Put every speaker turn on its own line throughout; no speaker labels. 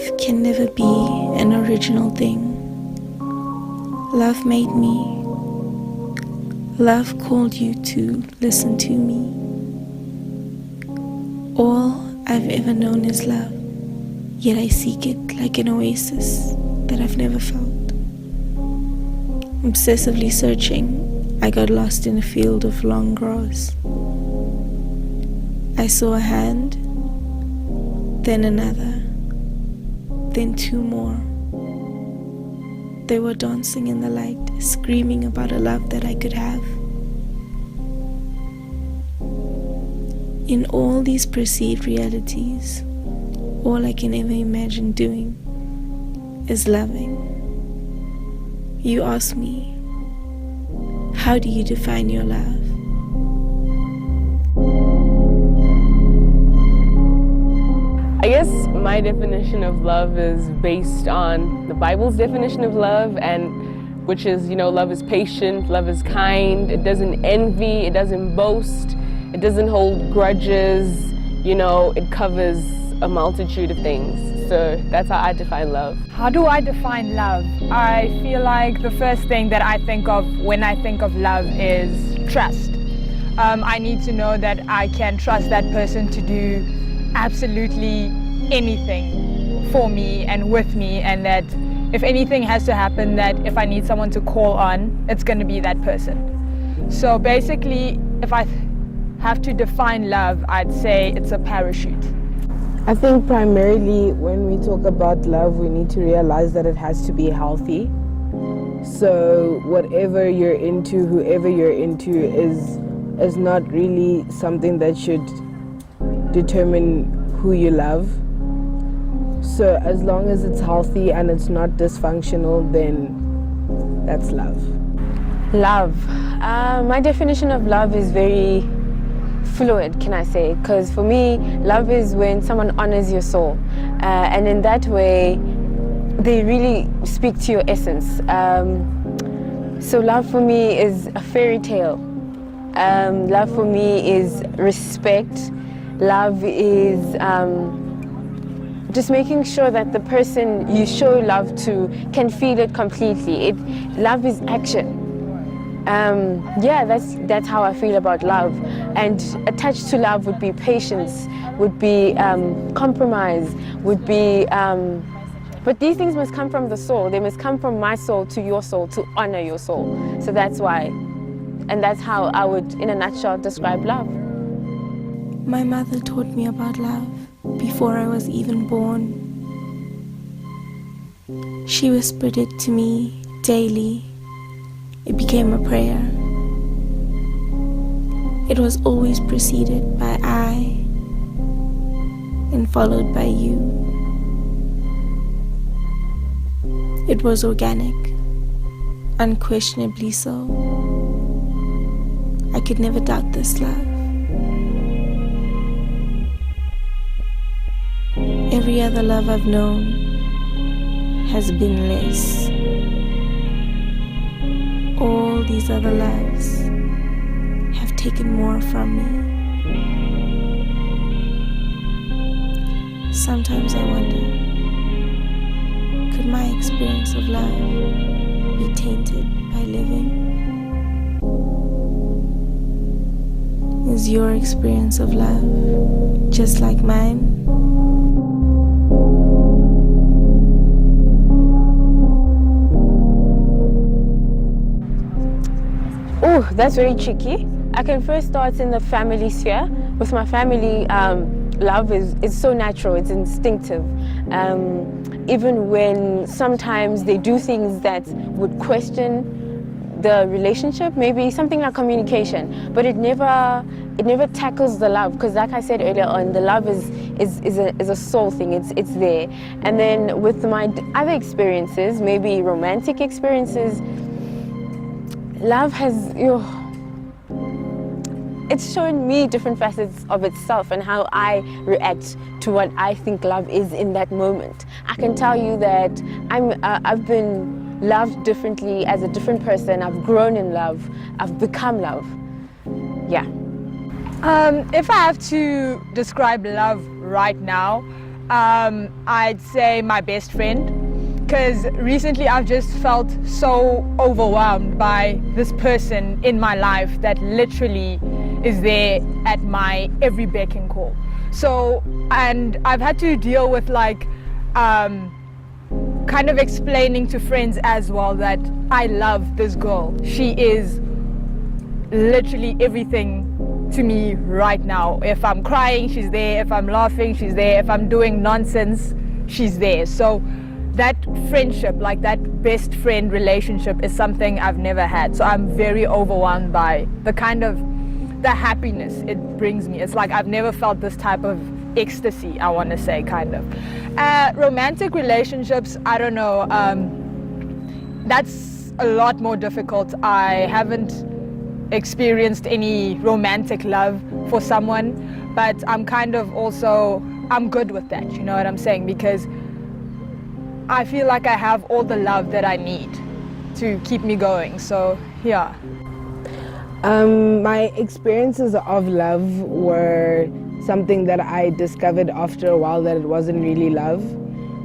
Love can never be an original thing. Love made me. Love called you to listen to me. All I've ever known is love, yet I seek it like an oasis that I've never felt. Obsessively searching, I got lost in a field of long grass. I saw a hand, then another, then two more. They were dancing in the light, screaming about a love that I could have. In all these perceived realities, all I can ever imagine doing is loving. You ask me, how do you define your love?
I guess my definition of love is based on the Bible's definition of love, and which is, love is patient, love is kind, it doesn't envy, it doesn't boast, it doesn't hold grudges, it covers a multitude of things. So that's how I define love.
How do I define love? I feel like the first thing that I think of when I think of love is trust. I need to know that I can trust that person to do absolutely anything for me and with me, and that if anything has to happen, that if I need someone to call on, it's going to be that person. So basically, if I have to define love, I'd say it's a parachute.
I think primarily when we talk about love, we need to realize that it has to be healthy. So whatever you're into, whoever you're into is not really something that should determine who you love. So as long as it's healthy and it's not dysfunctional, then that's love.
Love. My definition of love is very fluid, can I say, because for me, love is when someone honors your soul, and in that way, they really speak to your essence. So love for me is a fairy tale. Love for me is respect. Love is just making sure that the person you show love to can feel it completely. Love is action. That's how I feel about love. And attached to love would be patience, would be compromise, would be, but these things must come from the soul. They must come from my soul to your soul to honor your soul. So that's why, and that's how I would, in a nutshell, describe love.
My mother taught me about love before I was even born. She whispered it to me daily. It became a prayer. It was always preceded by I and followed by you. It was organic, unquestionably so. I could never doubt this love. Every other love I've known has been less. All these other loves have taken more from me. Sometimes I wonder, could my experience of love be tainted by living? Is your experience of love just like mine?
Oh, that's very tricky. I can first start in the family sphere. With my family, love is so natural, it's instinctive. Even when sometimes they do things that would question the relationship, maybe something like communication, but it never tackles the love, because like I said earlier on, the love is a soul thing, it's there. And then with my other experiences, maybe romantic experiences, love has, it's shown me different facets of itself and how I react to what I think love is in that moment. I can tell you that I've been loved differently as a different person. I've grown in love. I've become love. Yeah.
If I have to describe love right now, I'd say my best friend, because recently I've just felt so overwhelmed by this person in my life that literally is there at my every beck and call. So, and I've had to deal with like kind of explaining to friends as well that I love this girl. She is literally everything to me right now. If I'm crying, she's there. If I'm laughing, she's there. If I'm doing nonsense, she's there. So that friendship, like that best friend relationship, is something I've never had. So I'm very overwhelmed by the happiness it brings me. It's like I've never felt this type of ecstasy, I want to say, kind of. Romantic relationships, I don't know, that's a lot more difficult. I haven't experienced any romantic love for someone, but I'm kind of also, I'm good with that, you know what I'm saying? Because I feel like I have all the love that I need to keep me going, so yeah.
My experiences of love were something that I discovered after a while that it wasn't really love,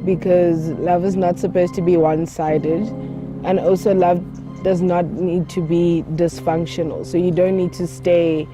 because love is not supposed to be one-sided, and also love does not need to be dysfunctional. So you don't need to stay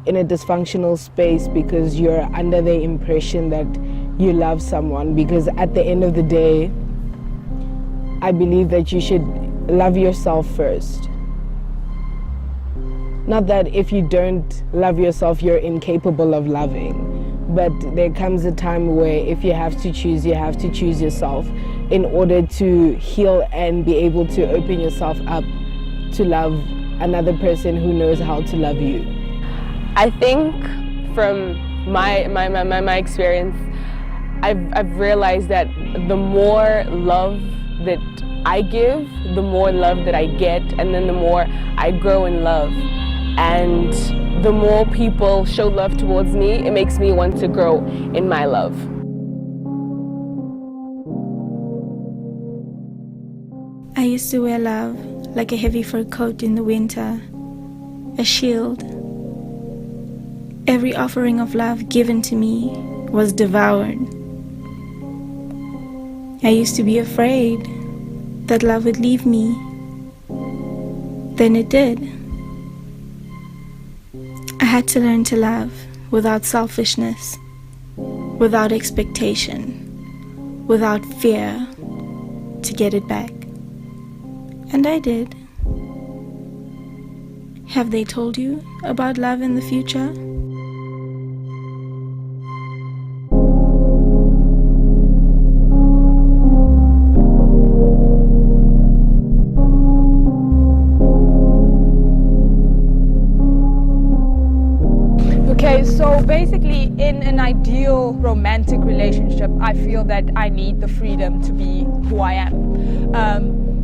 in a dysfunctional space because you're under the impression that you love someone, because at the end of the day, I believe that you should love yourself first. Not that if you don't love yourself, you're incapable of loving, but there comes a time where if you have to choose, you have to choose yourself in order to heal and be able to open yourself up to love another person who knows how to love you.
I think from my experience, I've realized that the more love that I give, the more love that I get, and then the more I grow in love. And the more people show love towards me, it makes me want to grow in my love.
I used to wear love like a heavy fur coat in the winter, a shield. Every offering of love given to me was devoured. I used to be afraid that love would leave me. Then it did. I had to learn to love without selfishness, without expectation, without fear to get it back. And I did. Have they told you about love in the future?
Okay, so basically in an ideal romantic relationship, I feel that I need the freedom to be who I am.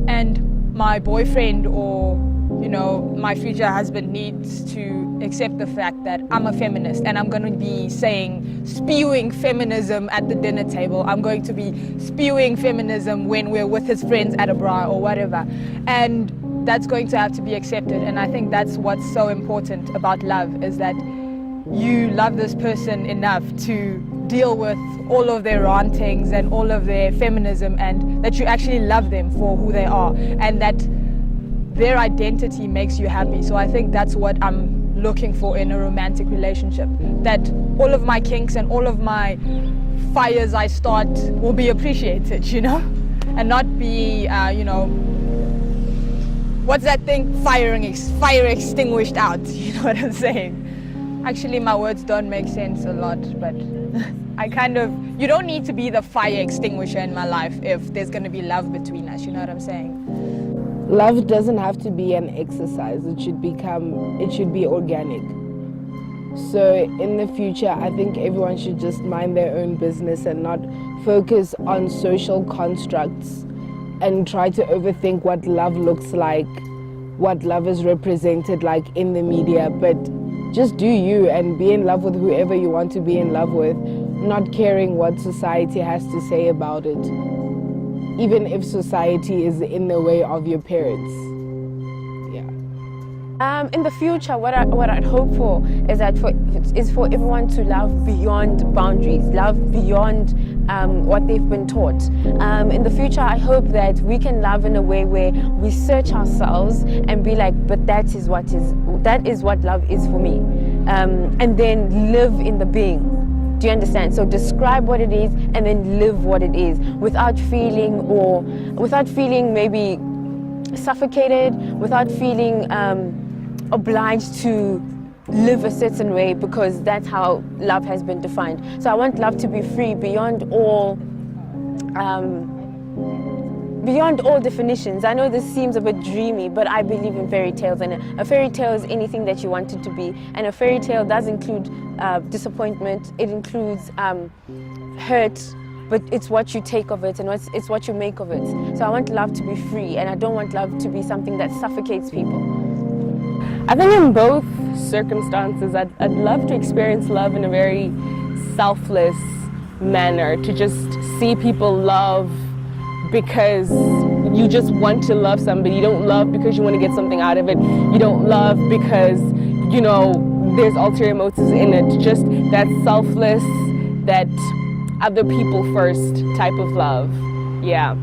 And my boyfriend or, you know, my future husband needs to accept the fact that I'm a feminist, and I'm going to be spewing feminism at the dinner table. I'm going to be spewing feminism when we're with his friends at a bar or whatever. And that's going to have to be accepted. And I think that's what's so important about love, is that you love this person enough to deal with all of their rantings and all of their feminism, and that you actually love them for who they are, and that their identity makes you happy. So I think that's what I'm looking for in a romantic relationship, that all of my kinks and all of my fires I start will be appreciated, you know, and not be, you know, what's that thing, fire extinguished out, you know what I'm saying? Actually, my words don't make sense a lot, but you don't need to be the fire extinguisher in my life if there's going to be love between us, you know what I'm saying?
Love doesn't have to be an exercise, it should be organic. So in the future, I think everyone should just mind their own business and not focus on social constructs and try to overthink what love looks like, what love is represented like in the media, but just do you and be in love with whoever you want to be in love with, not caring what society has to say about it, even if society is in the way of your parents. Yeah.
In the future, what I'd hope for is for everyone to love beyond boundaries, love beyond what they've been taught. In the future, I hope that we can love in a way where we search ourselves and be like, but that is what love is for me, and then live in the being. Do you understand? So describe what it is and then live what it is without feeling maybe suffocated, without feeling obliged to live a certain way, because that's how love has been defined. So I want love to be free beyond all definitions. I know this seems a bit dreamy, but I believe in fairy tales, and a fairy tale is anything that you want it to be. And a fairy tale does include disappointment, it includes hurt, but it's what you take of it and it's what you make of it. So I want love to be free, and I don't want love to be something that suffocates people.
I think in both circumstances, I'd love to experience love in a very selfless manner, to just see people love because you just want to love somebody. You don't love because you want to get something out of it. You don't love because, you know, there's ulterior motives in it. Just that selfless, that other people first type of love. Yeah.